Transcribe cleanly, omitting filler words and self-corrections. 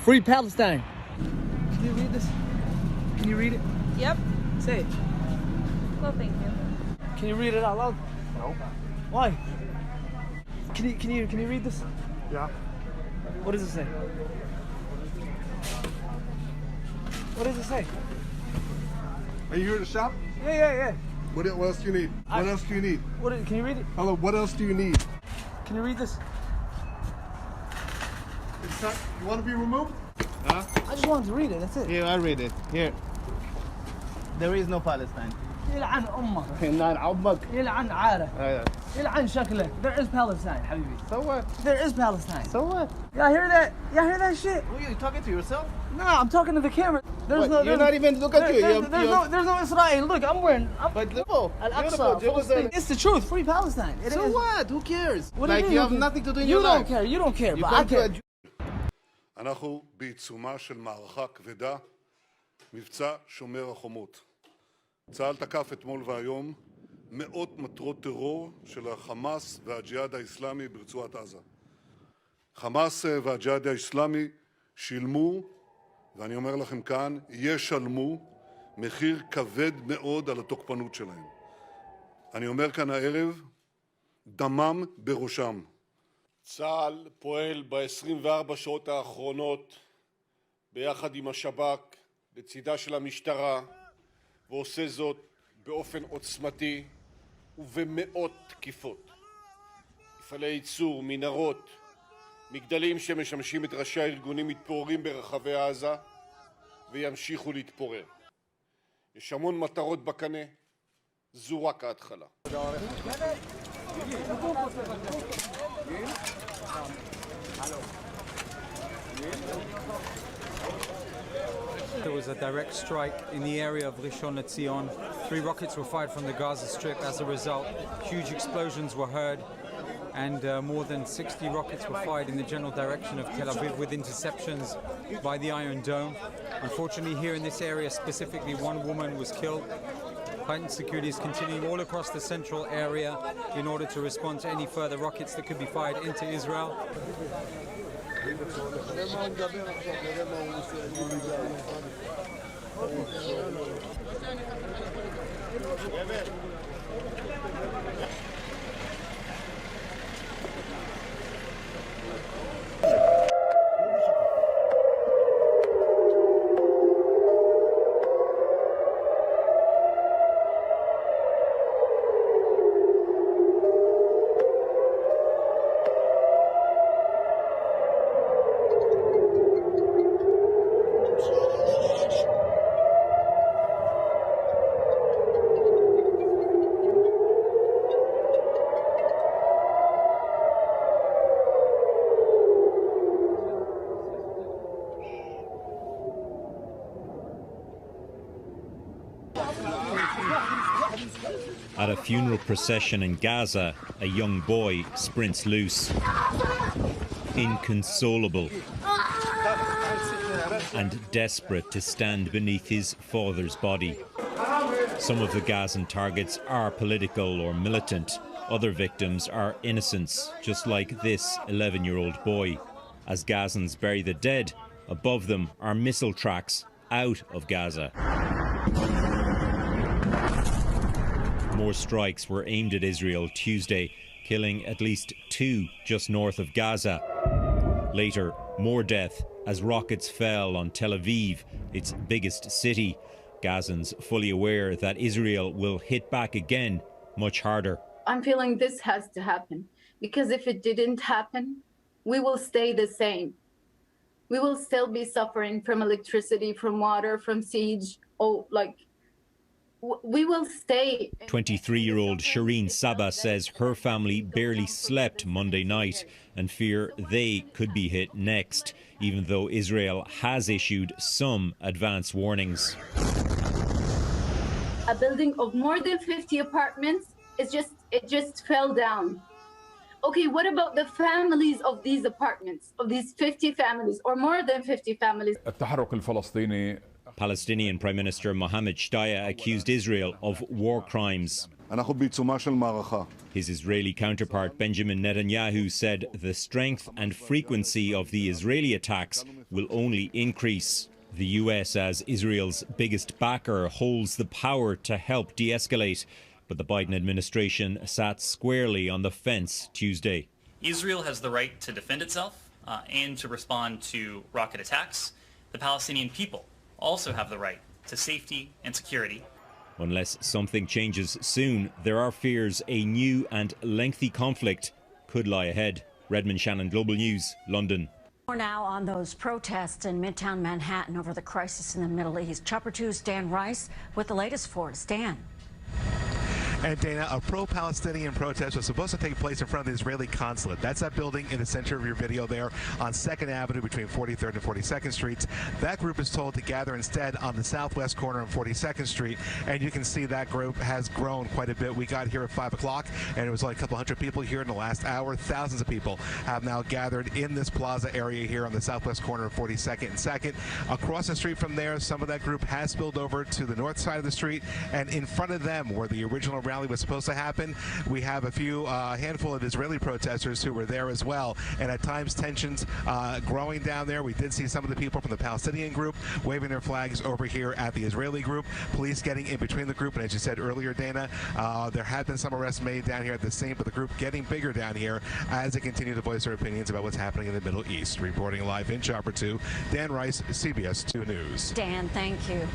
Free Palestine. Can you read this? Can you read it? Yep. Say it. Well, thank you. Can you read it out loud? No. Why? Can you read this? Yeah. What does it say? What does it say? Are you here to shop? Yeah. What else do you need? What else do you need? Can you read it? Hello, what else do you need? Can you read this? You want to be removed? Huh? I just wanted to read it, that's it. Here, I read it. Here. There is no Palestine. يلعن أمك. يلعن عمك. يلعن عارك. يلعن شكلك. There is Palestine, حبيبي. So what? There is Palestine. So what? Y'all hear that? Y'all hear that shit? Who are you talking to yourself? No, I'm talking to the camera. There's What? You're not even look at you. There's no Israel. Look, I'm wearing. But look, Al-Aqsa. It's the truth. Free Palestine. It so is. what? Who cares? What like do you have nothing to do in your life. life. You don't care. You don't care. You But I come to care. אנחנו בעיצומה של מערכה כבדה, מבצע שומר החומות. צה"ל תקף אתמול והיום מאות מטרות טרור של החמאס והג'יהאד האסלאמי ברצועת עזה. חמאס והג'יהאד האסלאמי שילמו, ואני אומר לכם כאן, ישלמו מחיר כבד מאוד על התוקפנות שלהם. אני אומר כאן הערב, דמם בראשם. צה"ל פועל ב-24 שעות האחרונות ביחד עם השב"כ לצידה של המשטרה ועושה זאת באופן עוצמתי ובמאות תקיפות. מפעלי ייצור, מנהרות, מגדלים שמשמשים את ראשי הארגונים מתפוררים ברחבי עזה וימשיכו להתפורר. יש המון מטרות בקנה, זו רק ההתחלה. There was a direct strike in the area of Rishon LeZion. 3 rockets were fired from the Gaza Strip. As a result, huge explosions were heard, and more than 60 rockets were fired in the general direction of Tel Aviv with interceptions by the Iron Dome. Unfortunately, here in this area specifically, 1 woman was killed. Heightened security is continuing all across the central area in order to respond to any further rockets that could be fired into Israel. At a funeral procession in Gaza, a young boy sprints loose, inconsolable and desperate to stand beneath his father's body. Some of the Gazan targets are political or militant. Other victims are innocents, just like this 11-year-old boy. As Gazans bury the dead, above them are missile tracks out of Gaza. More strikes were aimed at Israel Tuesday, killing at least 2 just north of Gaza. Later, more death as rockets fell on Tel Aviv, its biggest city. Gazans fully aware that Israel will hit back again, much harder. I'm feeling this has to happen, because if it didn't happen, we will stay the same. We will still be suffering from electricity, from water, from siege. We will stay. 23-year-old Shireen Saba says her family barely slept Monday night and fear they could be hit next, even though Israel has issued some advance warnings. A building of more than 50 apartments, it just fell down. Okay, what about the families of these apartments, of these 50 families or more than 50 families? التحرك الفلسطيني Palestinian Prime Minister Mohammed Shtayyeh accused Israel of war crimes. אנחנו בעיצומה של מערכה. His Israeli counterpart Benjamin Netanyahu said the strength and frequency of the Israeli attacks will only increase. The US, as Israel's biggest backer, holds the power to help de-escalate, but the Biden administration sat squarely on the fence Tuesday. Israel has the right to defend itself and to respond to rocket attacks. The Palestinian people also have the right to safety and security. Unless something changes soon, there are fears a new and lengthy conflict could lie ahead. Redmond Shannon, Global News, London. More now on those protests in Midtown Manhattan over the crisis in the Middle East. Chopper 2's Dan Rice with the latest for us. Dan. And Dana, a pro-Palestinian protest was supposed to take place in front of the Israeli consulate. That's that building in the center of your video there on 2nd Avenue between 43rd and 42nd Streets. That group is told to gather instead on the southwest corner of 42nd Street. And you can see that group has grown quite a bit. We got here at 5 o'clock and it was like a couple hundred people here in the last hour. Thousands of people have now gathered in this plaza area here on the southwest corner of 42nd and 2nd. Across the street from there, some of that group has spilled over to the north side of the street. And in front of them, where the original rally was supposed to happen, we have a handful of Israeli protesters who were there as well, and at times tensions growing down there. We did see some of the people from the Palestinian group waving their flags over here at the Israeli group, police getting in between the group, and as you said earlier, Dana, there have been some arrests made down here at the scene, but the group getting bigger down here as they continue to voice their opinions about what's happening in the Middle East. Reporting live in Chopper 2, Dan Rice, CBS 2 News. Dan, thank you.